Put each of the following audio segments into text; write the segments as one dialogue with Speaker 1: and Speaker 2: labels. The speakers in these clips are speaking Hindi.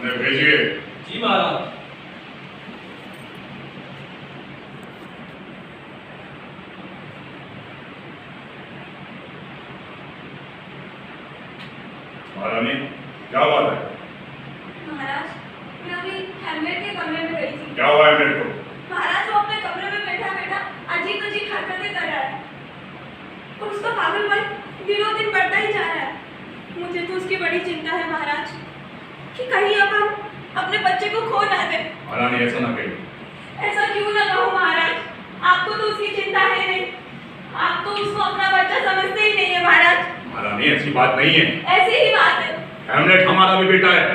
Speaker 1: उन्हें भेजिए।
Speaker 2: जी महाराज।
Speaker 1: महारानी, क्या बात है?
Speaker 3: महाराज, मैं अभी हैमलेट के कमरे में गई थी।
Speaker 1: क्या हुआ है मेरे को?
Speaker 3: महाराज, वो अपने कमरे में बैठा बैठा अजीब अजीब हरकतें कर रहा है और उसका पागलपन दिनों दिन बढ़ता ही जा रहा है। मुझे तो उसकी बड़ी चिंता है महाराज कि कहीं अब हम अपने बच्चे को खो ना दें।
Speaker 1: महारानी, ऐसा ना कहिए।
Speaker 3: ऐसा क्यों ना कहूँ महाराज, आपको तो उसकी चिंता है नहीं, आप तो उसको अपना बच्चा समझते ही नहीं है महाराज।
Speaker 1: महारानी, ऐसी बात नहीं है।
Speaker 3: ऐसी ही बात है।
Speaker 1: हैमलेट हमारा भी बेटा है,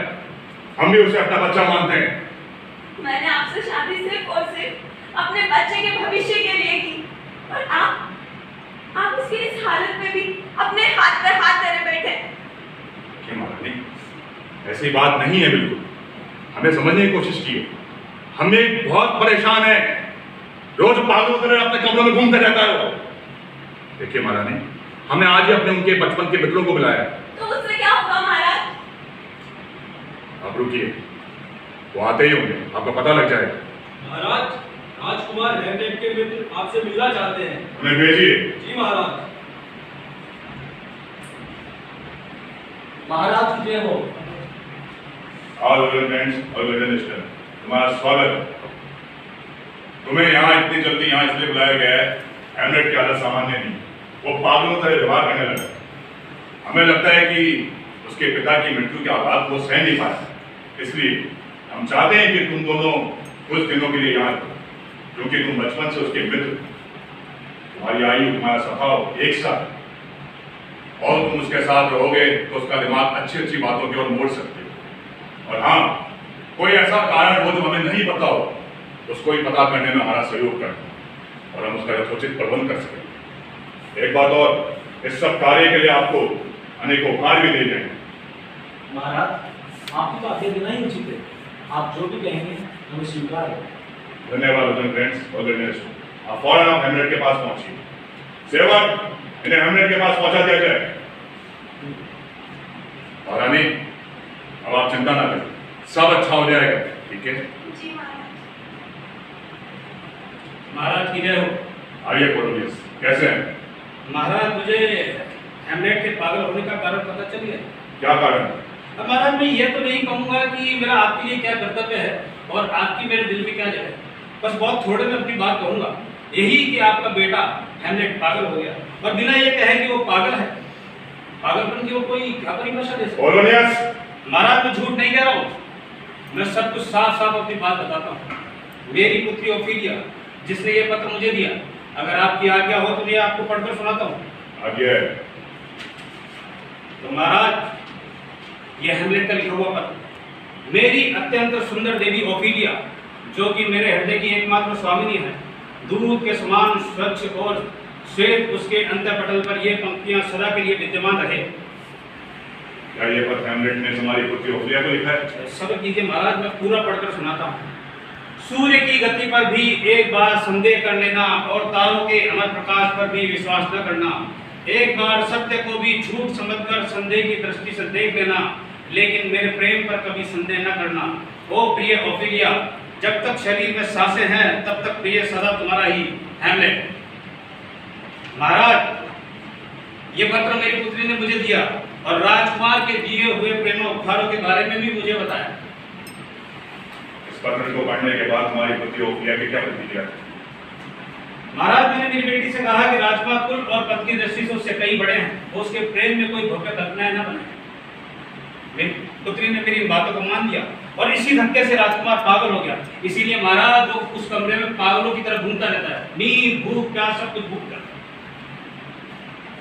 Speaker 1: हम भी उसे अपना बच्चा मानते हैं।
Speaker 3: मैंने आपसे शादी सिर्फ और सिर्फ अपने बच्चे के भविष्य के लिए की और आप उसकी इस हालत में भी अपने हाथ पर हाथ धरे बैठे।
Speaker 1: क्या महारानी, ऐसी बात नहीं है बिल्कुल। हमें समझने की कोशिश की। हम भी बहुत परेशान है, रोज पागलों की तरह अपने कमरों में घूमते रहता है वो। देखिए महारानी, हमने आज ही अपने उनके बचपन के मित्रों को बुलाया।
Speaker 3: तो उससे क्या होगा महाराज?
Speaker 1: आप रुकिए, वो आते ही होंगे, आपको पता लग जाएगा।
Speaker 2: महाराज, राजकुमार हैमलेट के मित्र आपसे मिलना चाहते हैं।
Speaker 1: उन्हें भेजिए।
Speaker 2: जी महाराज।
Speaker 4: महाराज की जय हो।
Speaker 1: ऑल रेजिडेंट्स और रेजिडेंट, तुम्हारा स्वागत है। तुम्हें यहाँ इतनी जल्दी यहाँ इसलिए बुलाया गया है, हैमलेट की हालत सामान्य नहीं, वो पागलों तरह व्यवहार करने लगा। हमें लगता है कि उसके पिता की मृत्यु के आघात वो सह नहीं पाया, इसलिए हम चाहते हैं कि तुम दोनों कुछ दिनों के लिए यहाँ रहो, क्योंकि तुम बचपन से उसके मित्र, तुम्हारी आयु, तुम्हारा स्वभाव एक साथ, और तुम उसके साथ रहोगे तो उसका दिमाग अच्छी अच्छी बातों की ओर मोड़ सकते हो। और हाँ, कोई ऐसा कारण हो जो हमें नहीं पता हो, उसको ही पता करने में हमारा सहयोग करना और हम उसका यथोचित प्रबंध कर सकें। एक बात और, इस सब कार्य के लिए आपको अनेकों उपहार भी दिए जाएंगे।
Speaker 4: महाराज, आपकी तो आज्ञा देना ही उचित है। आप जो भी कहेंगे हमें स्वीकार है।
Speaker 1: धन्यवाद फ्रेंड्स और गणेश। आप फौरन आप हैमलेट के पास पहुंचिए। सेवक, इन्हें हैमलेट के पास पहुंचा दिया जाए। महारानी, अब आप चिंता ना करें, सब अच्छा हो जाएगा, ठीक है?
Speaker 3: जी महाराज।
Speaker 2: महाराज की जय हो।
Speaker 1: आइए पोर्टुगीज, कैसे हैं?
Speaker 2: महाराज, मुझे हैमलेट के पागल होने का कारण पता चल गया।
Speaker 1: क्या कारण?
Speaker 2: अब महाराज, मैं ये तो नहीं कहूंगा कि मेरा आपके लिए क्या कर्तव्य है और आपकी मेरे दिल में क्या जगह। बस बहुत थोड़े में अपनी बात कहूंगा, यही कि आपका बेटा हैमलेट पागल हो गया और बिना ये कहे कि वो पागल है। पागलपन की वो कोई क्या परिभाषा दे सकता?
Speaker 1: पोलोनियस,
Speaker 2: महाराज, मैं झूठ नहीं कह रहा हूँ, मैं सब कुछ साफ साफ अपनी बात बताता हूँ। मेरी पुत्री ओफिलिया, जिसने ये पत्र मुझे दिया, अगर आपकी आज्ञा हो तो मैं आपको पढ़कर सुनाता हूँ।
Speaker 1: आज्ञा है।
Speaker 2: तो महाराज, यह हैमलेट का लिखा हुआ पत्र मेरी अत्यंत सुंदर देवी ओफिलिया, जो कि मेरे हृदय की एकमात्र स्वामिनी है, दूध के समान स्वच्छ और श्वेत, उसके अंतःपटल पर ये पंक्तियां सदा के लिए विद्यमान रहे।
Speaker 1: क्या ये पत्र हैमलेट ने तुम्हारी पुत्री ओफिलिया को लिखा है?
Speaker 2: सब कीजिए महाराज, मैं पूरा पढ़कर सुनाता हूँ। सूर्य की गति पर भी एक बार संदेह कर लेना और तारों के अमर प्रकाश पर भी विश्वास न करना। एक बार सत्य को भी झूठ समझकर संदेह की दृष्टि से देख लेना, लेकिन मेरे प्रेम पर कभी संदेह न करना। ओ प्रिय ओफिलिया, जब तक शरीर में सांसें हैं तब तक प्रिय सदा तुम्हारा ही हैमलेट। महाराज, ये पत्र मेरी पुत्री ने मुझे दिया और राजकुमार के दिए हुए प्रेमोपहारों के बारे में भी मुझे बताया।
Speaker 1: इस पत्र को पढ़ने के बाद तुम्हारी पुत्री ओफिलिया की क्या प्रतिक्रिया?
Speaker 2: महाराज, मैंने मेरी बेटी से कहा कि राजकुमार कुल और पद की दृष्टि से उससे कई बड़े हैं, वो उसके प्रेम में कोई धोखे कल्पनाएं न बने। मेरी पुत्री ने मेरी इन बातों को मान लिया और इसी धक्के से राजकुमार पागल हो गया। इसीलिए महाराज, वो उस कमरे में पागलों की तरह घूमता रहता है, नींद भूख प्यास सब कुछ भूख करता है।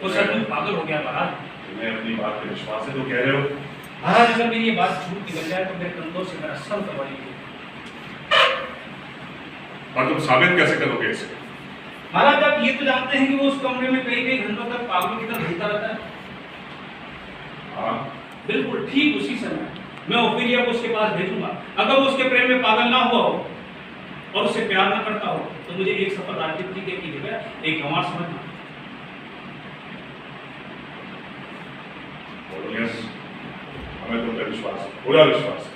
Speaker 2: वो सचमुच पागल हो गया। महाराज,
Speaker 1: तुम्हें अपनी बात पे विश्वास से तो कह रहे हो?
Speaker 2: महाराज, अगर मेरी ये बात झूठ निकल जाए तो मेरे कंधों से मेरा सर दबा लीजिए।
Speaker 1: और तुम साबित कैसे करोगे इसे?
Speaker 2: महाराज, आप ये तो जानते हैं कि वो उस कमरे में कई कई घंटों तक पागलों की तरह घूमता रहता है।
Speaker 1: हाँ,
Speaker 2: बिल्कुल ठीक उसी समय मैं ओफिलिया को उसके पास भेजूंगा। अगर वो उसके प्रेम में पागल ना हुआ हो और उससे प्यार ना करता हो तो मुझे एक सफल राजनीति की जगह एक गंवार समझना।
Speaker 1: पोलोनियस, हमें तुम पे विश्वास है, पूरा विश्वास है।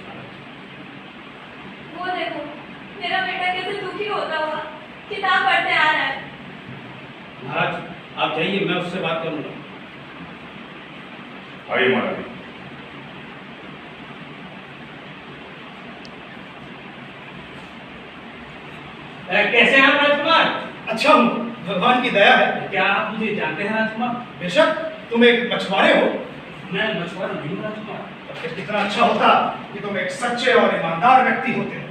Speaker 3: वो देखो मेरा बेटा कैसे दुखी होता हुआ किताब पढ़ते आ रहा है।
Speaker 2: महाराज आप जाइए, मैं उससे बात करूंगा।
Speaker 1: आइए महाराज जी।
Speaker 2: कैसे हैं आप राजकुमार?
Speaker 5: अच्छा हूँ, भगवान की दया है।
Speaker 2: क्या आप मुझे जानते हैं राजकुमार?
Speaker 5: बेशक, तुम एक मछुआरे हो।
Speaker 2: मैं मछुआरा नहीं हूँ राजकुमार।
Speaker 5: तो फिर कितना अच्छा होता कि तुम एक सच्चे और ईमानदार व्यक्ति होते।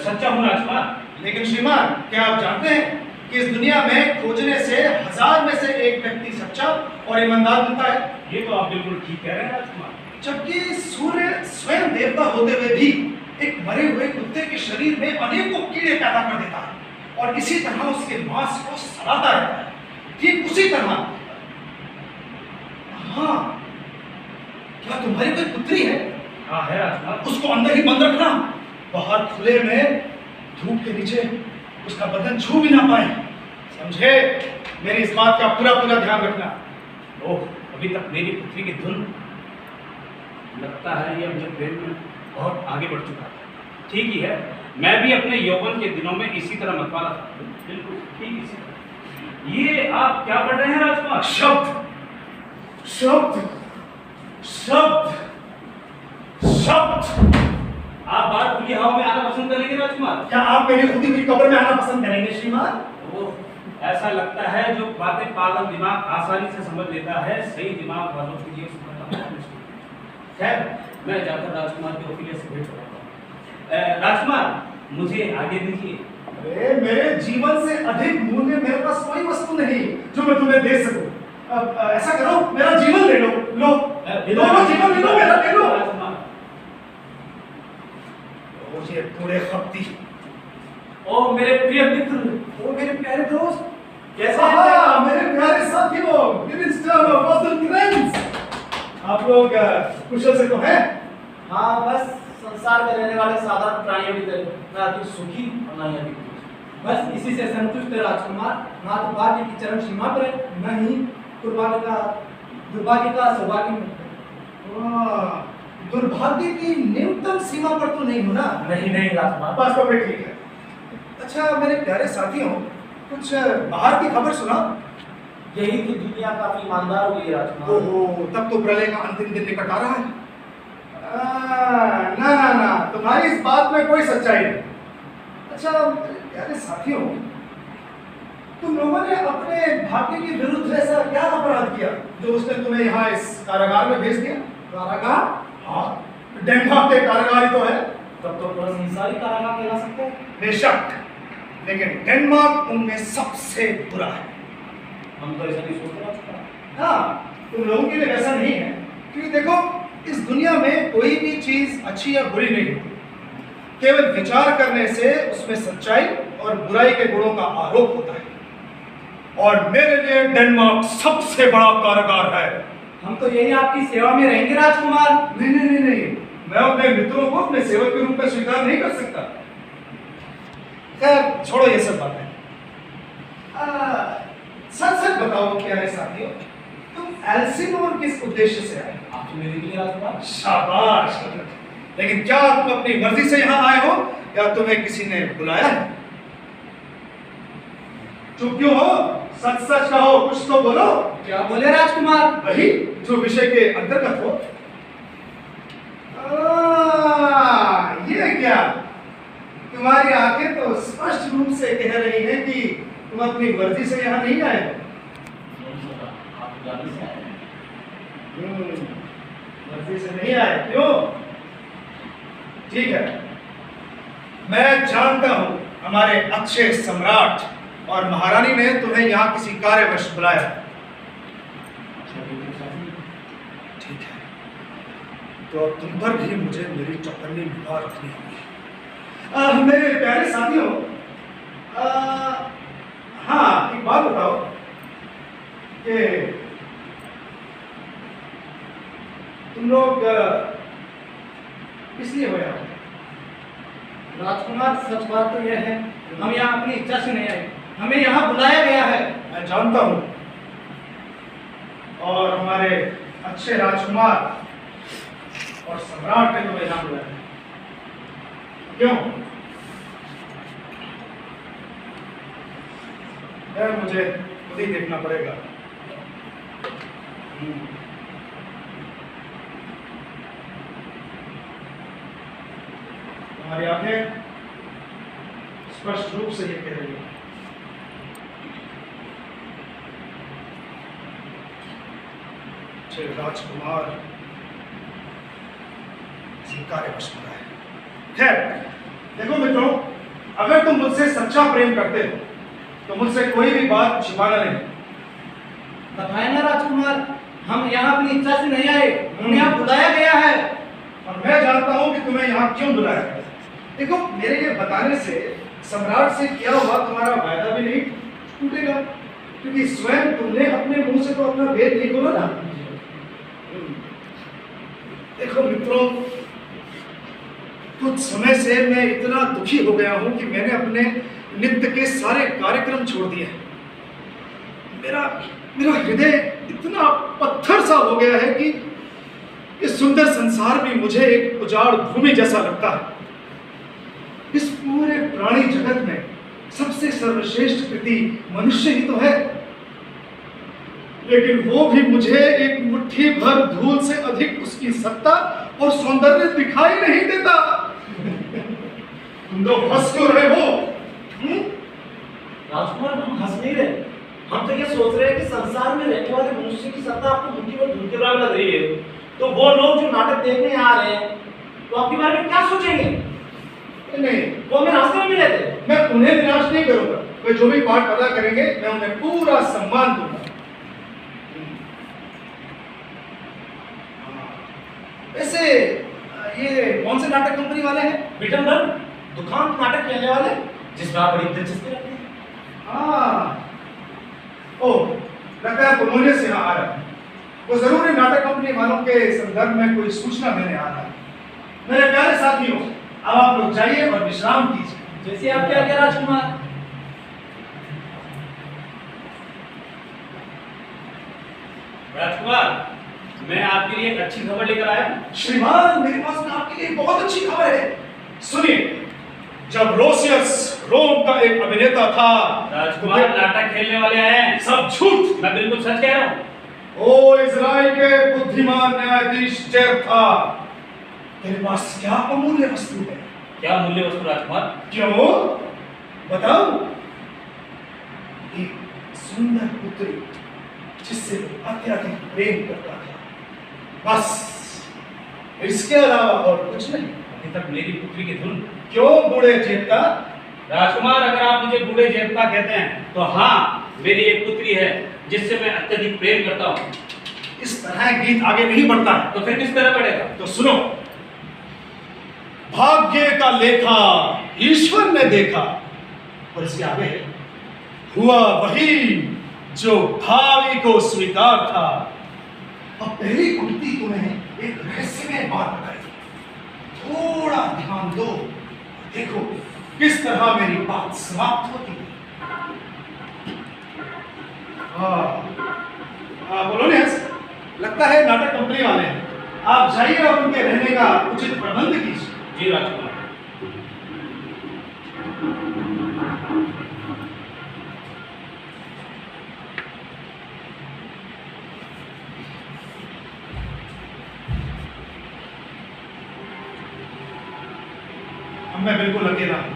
Speaker 2: सच्चा हूँ राजकुमार।
Speaker 5: लेकिन श्रीमान, क्या आप जानते हैं कि इस दुनिया में खोजने से 1000 में से एक व्यक्ति सच्चा और ईमानदार बनता है?
Speaker 2: ये तो आप बिल्कुल ठीक कह रहे हैं राजकुमार।
Speaker 5: जबकि सूर्य स्वयं देवता होते हुए भी एक मरे हुए कुत्ते के शरीर में अनेकों कीड़े पैदा कर देता है और इसी तरह उसके मांस को सड़ाता रहता है। ठीक उसी तरह, हाँ, क्या तुम्हारी कोई पुत्री है?
Speaker 2: हाँ है राजकुमार।
Speaker 5: उसको अंदर ही बंद रखना, बाहर खुले में धूप के नीचे उसका बदन छू भी ना पाए, समझे? मेरी इस बात का पूरा पूरा ध्यान रखना।
Speaker 2: ओह, अभी तक मेरी पुत्री की धुन, लगता है ये मुझे प्रेम में बहुत आगे बढ़ चुका है। ठीक ही है, मैं भी अपने यौवन के दिनों में इसी तरह मतवाला था, बिल्कुल ठीक इसी तरह। ये आप क्या पढ़ रहे हैं राजकुमार?
Speaker 5: शब्द शब्द शब्द शब्द।
Speaker 2: आप बात खुली हवा में आना पसंद करेंगे राजकुमार?
Speaker 5: क्या आप मेरी खुदी हुई कब्र में आना पसंद करेंगे श्रीमान?
Speaker 2: ओह, ऐसा लगता है जो बातें पागल दिमाग आसानी से समझ लेता है, सही दिमाग वालों के लिए समझना बहुत मुश्किल है। खैर, मैं जाकर राजकुमार के वकील से भेंट करता हूँ। राजकुमार, मुझे आगे दीजिए।
Speaker 5: अरे, मेरे जीवन से अधिक मूल्य मेरे पास कोई वस्तु नहीं जो मैं तुम्हें दे सकूं। अब ऐसा करो, मेरा जीवन ले लो। लो, जीवन ले लो, मेरा ले लो।
Speaker 2: राजकुमार,
Speaker 5: मुझे पूरे खपती।
Speaker 2: ओ मेरे प्रिय मित्र, ओ मेरे प्यारे दोस्त, कैसे
Speaker 5: हाँ, मेरे प्यारे साथियों, लिविंगस्टन और बॉस्टन फ्रेंड्स, आप लोग कुशल से तो हैं?
Speaker 4: हाँ, बस संसार में रहने वाले साधारण प्राणियों की तरह ना तो सुखी और ना ही अधिक दुखी। बस इसी से संतुष्ट है राजकुमार। ना तो भाग्य की चरम सीमा पर है, न ही दुर्भाग्य का सौभाग्य में। दुर्भाग्य की न्यूनतम सीमा पर तो नहीं हो ना?
Speaker 5: नहीं नहीं राजकुमार, बस तो फिर ठीक है। अच्छा मेरे प्यारे साथियों, कुछ बाहर की खबर सुना।
Speaker 4: यही तो दुनिया काफी ईमानदार हो गई है राजकुमार।
Speaker 5: ओहो, तब तो प्रलय का अंतिम दिन निकट आ रहा है। ना ना ना, तुम्हारी इस बात में कोई सच्चाई नहीं। अच्छा मेरे प्यारे साथियों, तुम लोगों ने अपने भाग्य के विरुद्ध ऐसा क्या अपराध किया जो उसने तुम्हें यहाँ इस कारागार में भेज दिया? कारागार? हाँ, डेनमार्क के कारागार ही तो है।
Speaker 4: तब तो पूरा संसार ही कारागार कहला सकता है।
Speaker 5: बेशक, लेकिन डेनमार्क उनमें सबसे बुरा है।
Speaker 4: हम तो ऐसा नहीं सोच रहा।
Speaker 5: हाँ, तुम लोगों के लिए वैसा नहीं है, क्योंकि देखो इस दुनिया में कोई भी चीज अच्छी या बुरी नहीं होती। केवल विचार करने से उसमें सच्चाई और बुराई के गुणों का आरोप होता है। और मेरे लिए डेनमार्क सबसे बड़ा कारागार है।
Speaker 4: हम तो यही आपकी सेवा में रहेंगे राजकुमार।
Speaker 5: नहीं नहीं नहीं नहीं, मैं अपने मित्रों को अपने सेवक के रूप में स्वीकार नहीं कर सकता। खैर छोड़ो ये सब बातें। सच सच बताओ प्यारे साथियों, तुम एल्सिनोर किस उद्देश्य से आए?
Speaker 4: आपसे मिलने के लिए राजकुमार।
Speaker 5: शाबाश। लेकिन क्या तुम अपनी मर्जी से यहाँ आए हो या तुम्हें किसी ने बुलाया है? चुप क्यों हो? सच सच कहो, कुछ तो बोलो।
Speaker 4: क्या बोले राजकुमार?
Speaker 5: वही जो विषय के अंतर्गत हो। ये क्या, तुम्हारी आंखें तो स्पष्ट रूप से कह रही हैं कि तुम अपनी मर्जी से यहाँ नहीं आए हो। मर्जी से नहीं आए, क्यों? ठीक है, मैं जानता हूं हमारे अच्छे सम्राट और महारानी ने तुम्हें यहाँ किसी कार्यवश बुलाया। ठीक है, तो अब तुम पर भी मुझे मेरी चौकन्नी निगाह रखनी होगी। मेरे प्यारे साथियों, हाँ एक बात बताओ कि तुम लोग किस लिए हो यहाँ?
Speaker 4: राजकुमार सच बात तो यह है, हम यहाँ अपनी इच्छा से नहीं आए, हमें यहाँ बुलाया गया है।
Speaker 5: मैं जानता हूँ, और हमारे अच्छे राजकुमार और सम्राट ने तुम्हें यहाँ बुलाया। क्यों? यार मुझे खुद ही देखना पड़ेगा। तुम्हारी आंखें स्पष्ट रूप से ये कह रही है राजकुमार कार्यवश हो रहा है। खैर देखो मित्रों, अगर तुम मुझसे सच्चा प्रेम करते हो तो मुझसे कोई भी बात छिपाना नहीं।
Speaker 4: बताए ना राजकुमार, हम यहाँ अपनी इच्छा से नहीं आए, हमें यहाँ बुलाया गया है।
Speaker 5: और मैं जानता हूँ कि तुम्हें यहाँ क्यों बुलाया गया है। देखो, मेरे ये बताने से सम्राट से किया हुआ तुम्हारा वायदा भी नहीं टूटेगा, क्योंकि स्वयं तुमने अपने मुंह से तो अपना भेद नहीं खोला ना। देखो मित्रों, कुछ समय से मैं इतना दुखी हो गया हूं कि मैंने अपने नित्य के सारे कार्यक्रम छोड़ दिए हैं। मेरा हृदय इतना पत्थर सा हो गया है कि इस सुंदर संसार भी मुझे एक उजाड़ भूमि जैसा लगता है। इस पूरे प्राणी जगत में सबसे सर्वश्रेष्ठ कृति मनुष्य ही तो है, लेकिन वो भी मुझे एक मुट्ठी भर धूल से अधिक उसकी सत्ता और सौंदर्य दिखाई नहीं देता। तुम लोग हंस क्यों रहे हो?
Speaker 4: राजकुमार, हम हंस नहीं रहे, हम तो ये सोच रहे हैं कि संसार में रहने वाले मनुष्य की सत्ता आपको मुट्ठी भर धूल के बराबर लग रही है, तो वो लोग जो नाटक देखने आ रहे हैं तो आपके बारे में क्या सोचेंगे?
Speaker 5: नहीं,
Speaker 4: वो हमें रास्ते में मिले थे।
Speaker 5: मैं उन्हें निराश नहीं करूंगा। वे जो भी पाठ अदा करेंगे मैं उन्हें पूरा सम्मान दूंगा। वैसे ये कौन से नाटक कंपनी वाले हैं?
Speaker 4: विटनबर्ग दुकान नाटक खेलने वाले, जिसमें आप बड़ी दिलचस्पी रखते हैं।
Speaker 5: हाँ, ओह, लगता है पुनोलियस से यहाँ आ रहा है। वो जरूर ही नाटक कंपनी वालों के संदर्भ में कोई सूचना देने आ रहा है। मेरे प्यारे साथियों, अब आप लोग जाइए और विश्राम कीजिए।
Speaker 4: जैसे आप क्या कह राजकुमार?
Speaker 2: राजकुमार, मैं आपके लिए एक अच्छी खबर लेकर आया हूं।
Speaker 5: श्रीमान, मेरे पास में आपके लिए बहुत अच्छी खबर है। सुनिए, जब रोसियस रोम का एक अभिनेता था,
Speaker 2: राजकुमार, नाटक खेलने वाले आए हैं।
Speaker 5: सब झूठ।
Speaker 2: मैं बिल्कुल सच कह रहा हूँ।
Speaker 5: ओ इजराइल के बुद्धिमान न्यायाधीश जेफ्था, तेरे पास क्या अमूल्य वस्तु है?
Speaker 2: क्या मूल्य वस्तु राजकुमार?
Speaker 5: क्यों बताओ? एक सुंदर पुत्री जिससे वो अत्यधिक प्रेम करता था, बस इसके अलावा और कुछ नहीं।
Speaker 2: अभी तक मेरी पुत्री की धुन।
Speaker 5: क्यों बूढ़े जेठा?
Speaker 2: राजकुमार, अगर आप मुझे बूढ़े जेठा कहते हैं तो हाँ, मेरी एक पुत्री है जिससे मैं अत्यधिक प्रेम करता हूँ।
Speaker 5: इस तरह गीत आगे नहीं बढ़ता है।
Speaker 2: तो फिर किस तरह बढ़ेगा?
Speaker 5: तो सुनो, भाग्य का लेखा ईश्वर ने देखा, और इसके आगे हुआ वही जो भावी को स्वीकार था। अब पहली कुंती तुम्हें एक रहस्यमय बात बताई, थोड़ा ध्यान दो, देखो किस तरह मेरी बात समाप्त होती है। पोलोनियस, लगता है नाटक कंपनी वाले हैं। आप जाइए और उनके रहने का उचित प्रबंध कीजिए।
Speaker 2: जी राजकुमार।
Speaker 5: अब मैं बिल्कुल अकेला हूं।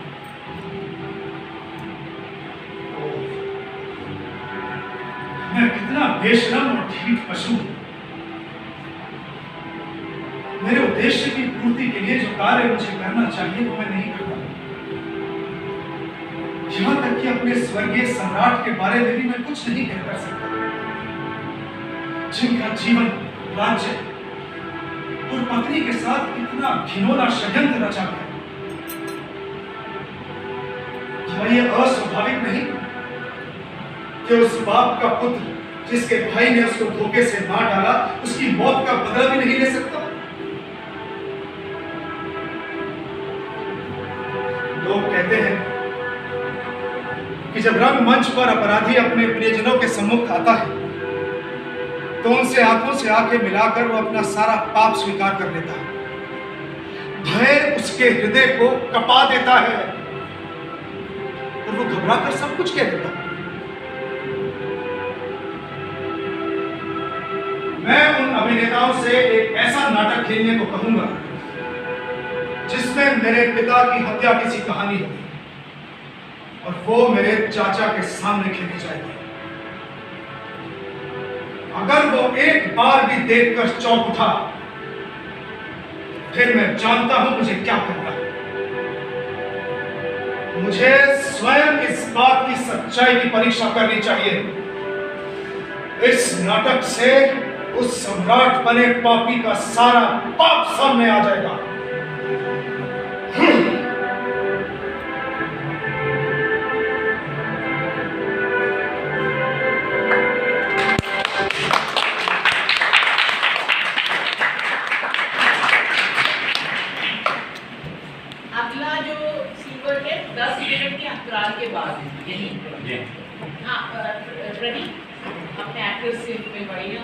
Speaker 5: मैं कितना बेशरम और ढीठ पशु हूं। मेरे उद्देश्य की पूर्ति के लिए जो कार्य मुझे करना चाहिए वो मैं नहीं करता। यहां तक कि अपने स्वर्गीय सम्राट के बारे में भी मैं कुछ नहीं कर सकता, जिनका जीवन, राज्य और पत्नी के साथ इतना घिनौना षड्यंत्र रचा गया। क्या ये अस्वाभाविक नहीं कि उस बाप का पुत्र जिसके भाई ने उसको धोखे से मार डाला, उसकी मौत का बदला भी नहीं ले सकता? लोग कहते हैं कि जब रंगमंच पर अपराधी अपने प्रियजनों के सम्मुख आता है तो उनसे आंखों से आंखें मिलाकर वो अपना सारा पाप स्वीकार कर लेता है। भय उसके हृदय को कपा देता है और वो घबरा कर सब कुछ कह देता है। मैं उन अभिनेताओं से एक ऐसा नाटक खेलने को कहूंगा जिसमें मेरे पिता की हत्या की सी कहानी होगी और वो मेरे चाचा के सामने खेली जाएगी। अगर वो एक बार भी देखकर चौंक उठा, फिर मैं जानता हूं मुझे क्या करना है। मुझे स्वयं इस बात की सच्चाई की परीक्षा करनी चाहिए। इस नाटक से उस सम्राट बने पापी का सारा पाप सामने आ जाएगा।
Speaker 6: अगला जो सीक्वेंस है 10 मिनट के अंतराल के बाद यही। हाँ प्रदीप अपने एक्टर्स से मिलवाइए।